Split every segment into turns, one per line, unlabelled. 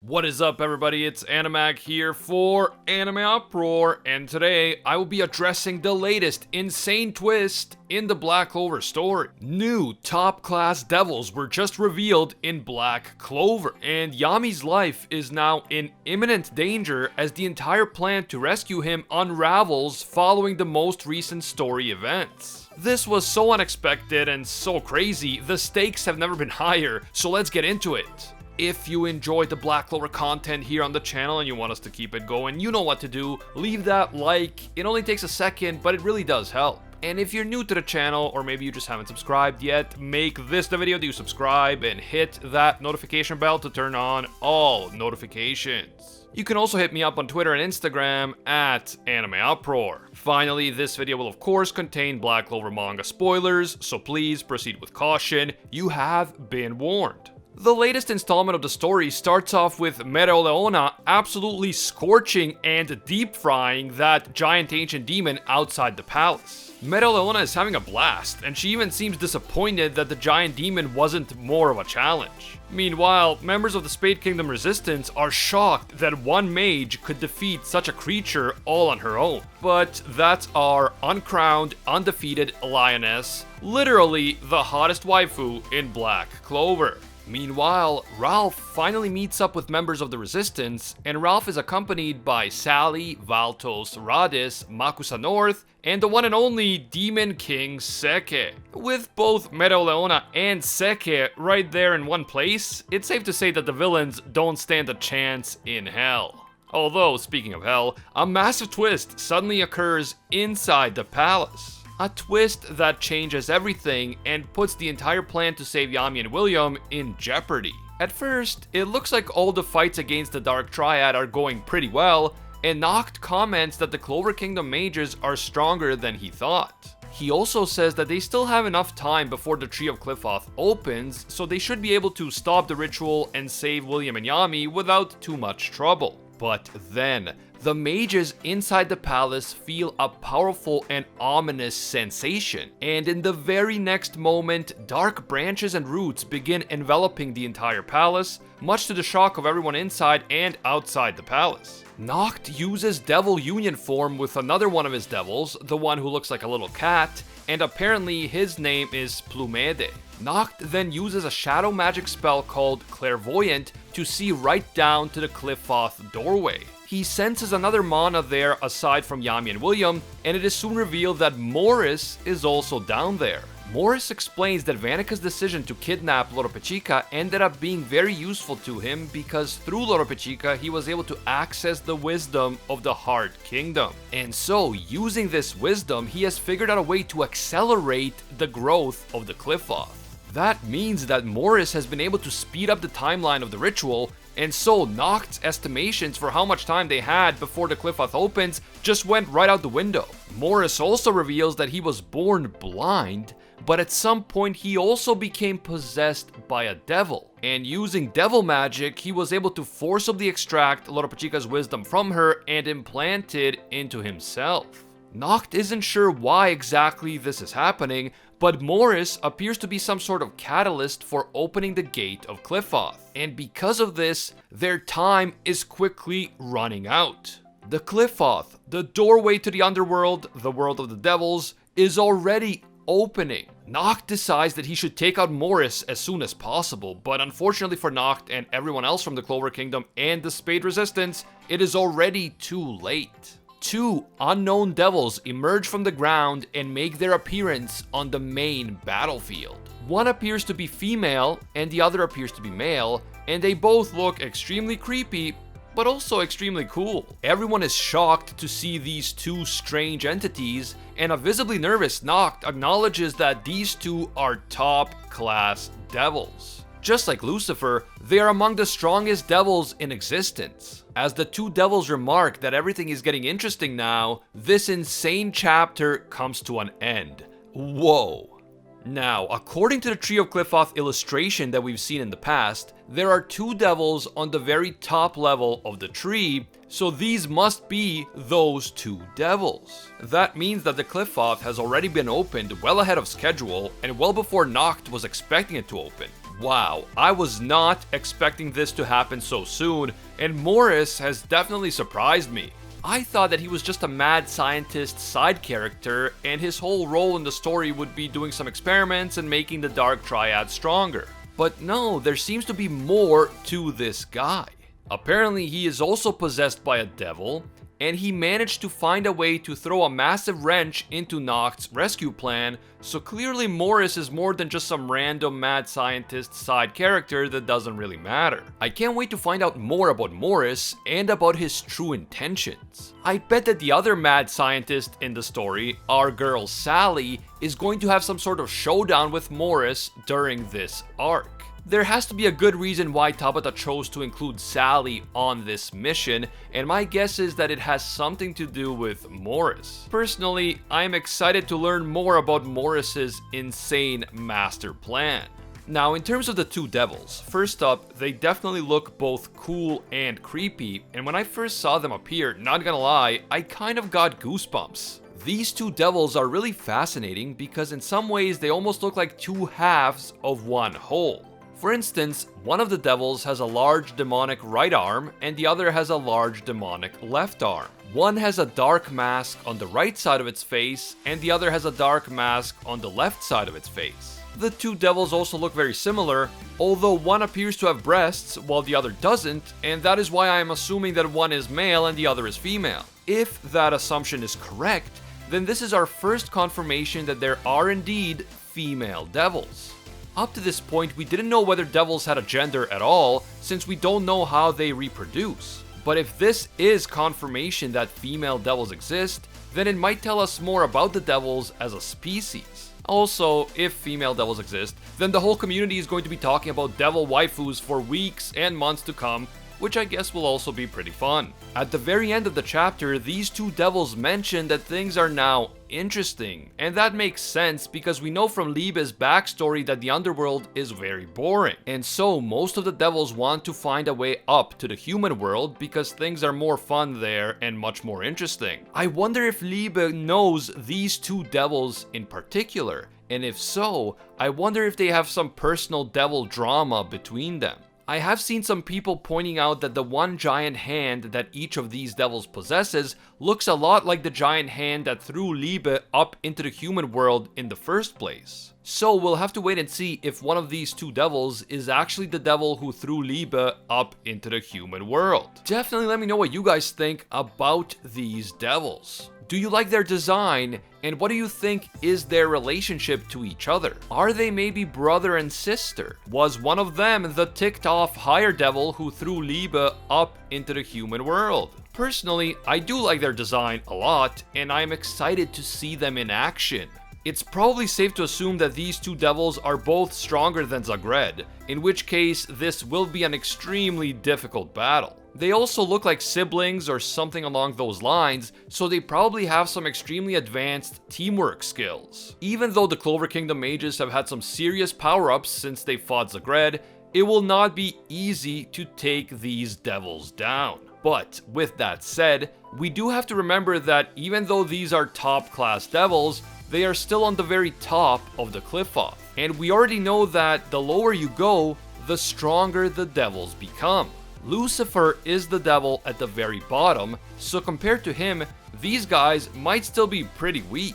What is up, everybody? It's Animag here for AnimeUproar, and today I will be addressing the latest insane twist in the Black Clover story. New top-class devils were just revealed in Black Clover, and Yami's life is now in imminent danger as the entire plan to rescue him unravels following the most recent story events. This was so unexpected and so crazy, the stakes have never been higher, so let's get into it. If you enjoyed the Black Clover content here on the channel and you want us to keep it going, you know what to do. Leave that like. It only takes a second, but it really does help. And if you're new to the channel, or maybe you just haven't subscribed yet, make this the video to subscribe and hit that notification bell to turn on all notifications. You can also hit me up on Twitter and Instagram at AnimeUproar. Finally, this video will of course contain Black Clover manga spoilers, so please proceed with caution. You have been warned. The latest installment of the story starts off with Mereoleona absolutely scorching and deep frying that giant ancient demon outside the palace. Mereoleona is having a blast, and she even seems disappointed that the giant demon wasn't more of a challenge. Meanwhile, members of the Spade Kingdom Resistance are shocked that one mage could defeat such a creature all on her own. But that's our uncrowned, undefeated lioness, literally the hottest waifu in Black Clover. Meanwhile, Ralph finally meets up with members of the Resistance, and Ralph is accompanied by Sally, Valtos, Radis, Makusa North, and the one and only Demon King Seke. With both Mereoleona and Seke right there in one place, it's safe to say that the villains don't stand a chance in hell. Although, speaking of hell, a massive twist suddenly occurs inside the palace. A twist that changes everything and puts the entire plan to save Yami and William in jeopardy. At first, it looks like all the fights against the Dark Triad are going pretty well, and Noct comments that the Clover Kingdom mages are stronger than he thought. He also says that they still have enough time before the Tree of Qliphoth opens, so they should be able to stop the ritual and save William and Yami without too much trouble. But then, the mages inside the palace feel a powerful and ominous sensation, and in the very next moment, dark branches and roots begin enveloping the entire palace, much to the shock of everyone inside and outside the palace. Noct uses Devil Union form with another one of his devils, the one who looks like a little cat, and apparently his name is Plumede. Noct then uses a shadow magic spell called Clairvoyant to see right down to the Qliphoth doorway. He senses another mana there aside from Yami and William, and it is soon revealed that Morris is also down there. Morris explains that Vanika's decision to kidnap Loro Pechica ended up being very useful to him because through Loro Pechica he was able to access the wisdom of the Heart Kingdom. And so, using this wisdom, he has figured out a way to accelerate the growth of the Qliphoth. That means that Morris has been able to speed up the timeline of the ritual, and so Noct's estimations for how much time they had before the Qliphoth opens just went right out the window. Morris also reveals that he was born blind, but at some point he also became possessed by a devil. And using devil magic, he was able to forcibly extract Loro Pechica's wisdom from her and implant it into himself. Noct isn't sure why exactly this is happening, but Morris appears to be some sort of catalyst for opening the gate of Qliphoth, and because of this, their time is quickly running out. The Qliphoth, the doorway to the underworld, the world of the devils, is already opening. Noct decides that he should take out Morris as soon as possible, but unfortunately for Noct and everyone else from the Clover Kingdom and the Spade Resistance, it is already too late. Two unknown devils emerge from the ground and make their appearance on the main battlefield. One appears to be female and the other appears to be male, and they both look extremely creepy, but also extremely cool. Everyone is shocked to see these two strange entities, and a visibly nervous Noct acknowledges that these two are top-class devils. Just like Lucifer, they are among the strongest devils in existence. As the two devils remark that everything is getting interesting now, this insane chapter comes to an end. Whoa. Now, according to the Tree of Qliphoth illustration that we've seen in the past, there are two devils on the very top level of the tree, so these must be those two devils. That means that the Qliphoth has already been opened well ahead of schedule and well before Noct was expecting it to open. Wow, I was not expecting this to happen so soon, and Morris has definitely surprised me. I thought that he was just a mad scientist side character, and his whole role in the story would be doing some experiments and making the Dark Triad stronger. But no, there seems to be more to this guy. Apparently, he is also possessed by a devil, and he managed to find a way to throw a massive wrench into Noct's rescue plan, so clearly Morris is more than just some random mad scientist side character that doesn't really matter. I can't wait to find out more about Morris and about his true intentions. I bet that the other mad scientist in the story, our girl Sally, is going to have some sort of showdown with Morris during this arc. There has to be a good reason why Tabata chose to include Sally on this mission, and my guess is that it has something to do with Morris. Personally, I am excited to learn more about Morris's insane master plan. Now, in terms of the two devils, first up, they definitely look both cool and creepy, and when I first saw them appear, not gonna lie, I kind of got goosebumps. These two devils are really fascinating because in some ways they almost look like two halves of one whole. For instance, one of the devils has a large demonic right arm and the other has a large demonic left arm. One has a dark mask on the right side of its face and the other has a dark mask on the left side of its face. The two devils also look very similar, although one appears to have breasts while the other doesn't, and that is why I am assuming that one is male and the other is female. If that assumption is correct, then this is our first confirmation that there are indeed female devils. Up to this point, we didn't know whether devils had a gender at all, since we don't know how they reproduce. But if this is confirmation that female devils exist, then it might tell us more about the devils as a species. Also, if female devils exist, then the whole community is going to be talking about devil waifus for weeks and months to come, which I guess will also be pretty fun. At the very end of the chapter, these two devils mention that things are now interesting, and that makes sense because we know from Liebe's backstory that the underworld is very boring, and so most of the devils want to find a way up to the human world because things are more fun there and much more interesting. I wonder if Liebe knows these two devils in particular, and if so, I wonder if they have some personal devil drama between them. I have seen some people pointing out that the one giant hand that each of these devils possesses looks a lot like the giant hand that threw Liebe up into the human world in the first place. So we'll have to wait and see if one of these two devils is actually the devil who threw Liebe up into the human world. Definitely let me know what you guys think about these devils. Do you like their design, and what do you think is their relationship to each other? Are they maybe brother and sister? Was one of them the ticked off higher devil who threw Liebe up into the human world? Personally, I do like their design a lot, and I'm excited to see them in action. It's probably safe to assume that these two devils are both stronger than Zagred, in which case this will be an extremely difficult battle. They also look like siblings or something along those lines, so they probably have some extremely advanced teamwork skills. Even though the Clover Kingdom mages have had some serious power-ups since they fought Zagred, it will not be easy to take these devils down. But with that said, we do have to remember that even though these are top-class devils, they are still on the very top of the Qliphoth. And we already know that the lower you go, the stronger the devils become. Lucifer is the devil at the very bottom, so compared to him, these guys might still be pretty weak.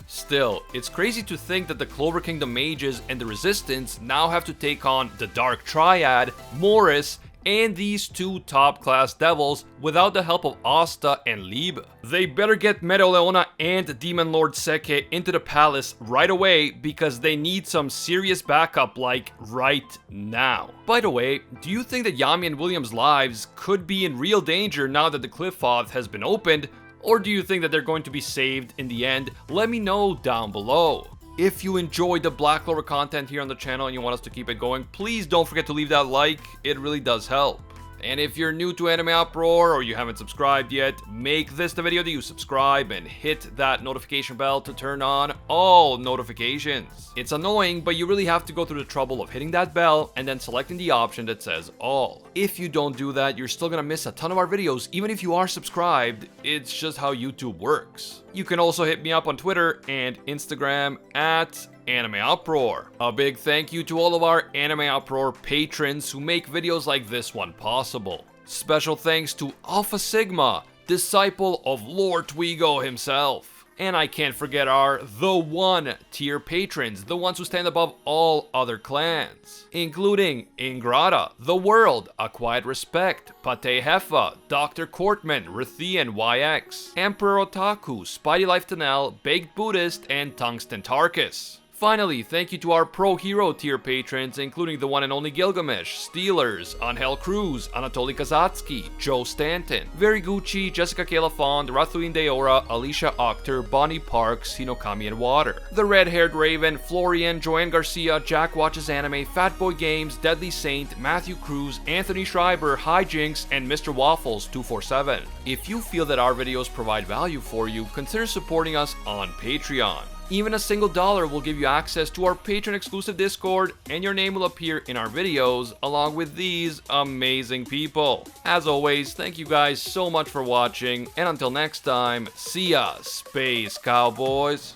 Still, it's crazy to think that the Clover Kingdom mages and the Resistance now have to take on the Dark Triad, Morris, and these two top-class devils without the help of Asta and Liebe. They better get Mereoleona and Demon Lord Seke into the palace right away because they need some serious backup like right now. By the way, do you think that Yami and William's lives could be in real danger now that the Qliphoth has been opened, or do you think that they're going to be saved in the end? Let me know down below. If you enjoyed the Black Clover content here on the channel and you want us to keep it going, please don't forget to leave that like, it really does help. And if you're new to AnimeUproar or you haven't subscribed yet, make this the video that you subscribe and hit that notification bell to turn on all notifications. It's annoying, but you really have to go through the trouble of hitting that bell and then selecting the option that says all. If you don't do that, you're still gonna miss a ton of our videos, even if you are subscribed. It's just how YouTube works. You can also hit me up on Twitter and Instagram at AnimeUproar. A big thank you to all of our AnimeUproar patrons who make videos like this one possible. Special thanks to Alpha Sigma, disciple of Lord Twigo himself. And I can't forget our The One tier patrons, the ones who stand above all other clans, including Ingrata, The World, A Quiet Respect, Pate Heffa, Dr. Courtman, Rathian YX, Emperor Otaku, Spidey Life Tanel, Baked Buddhist, and Tungsten Tarkus. Finally, thank you to our Pro Hero tier patrons, including the one and only Gilgamesh, Steelers, Angel Cruz, Anatoly Kazatsky, Joe Stanton, Very Gucci, Jessica Calafond, Rathuin Deora, Alicia Octor, Bonnie Parks, Hinokami and Water, The Red-Haired Raven, Florian, Joanne Garcia, Jack Watches Anime, Fatboy Games, Deadly Saint, Matthew Cruz, Anthony Schreiber, Hijinks, and Mr. Waffles 247. If you feel that our videos provide value for you, consider supporting us on Patreon. Even a single $1 will give you access to our patron exclusive Discord, and your name will appear in our videos along with these amazing people. As always, thank you guys so much for watching, and until next time, see ya, Space Cowboys.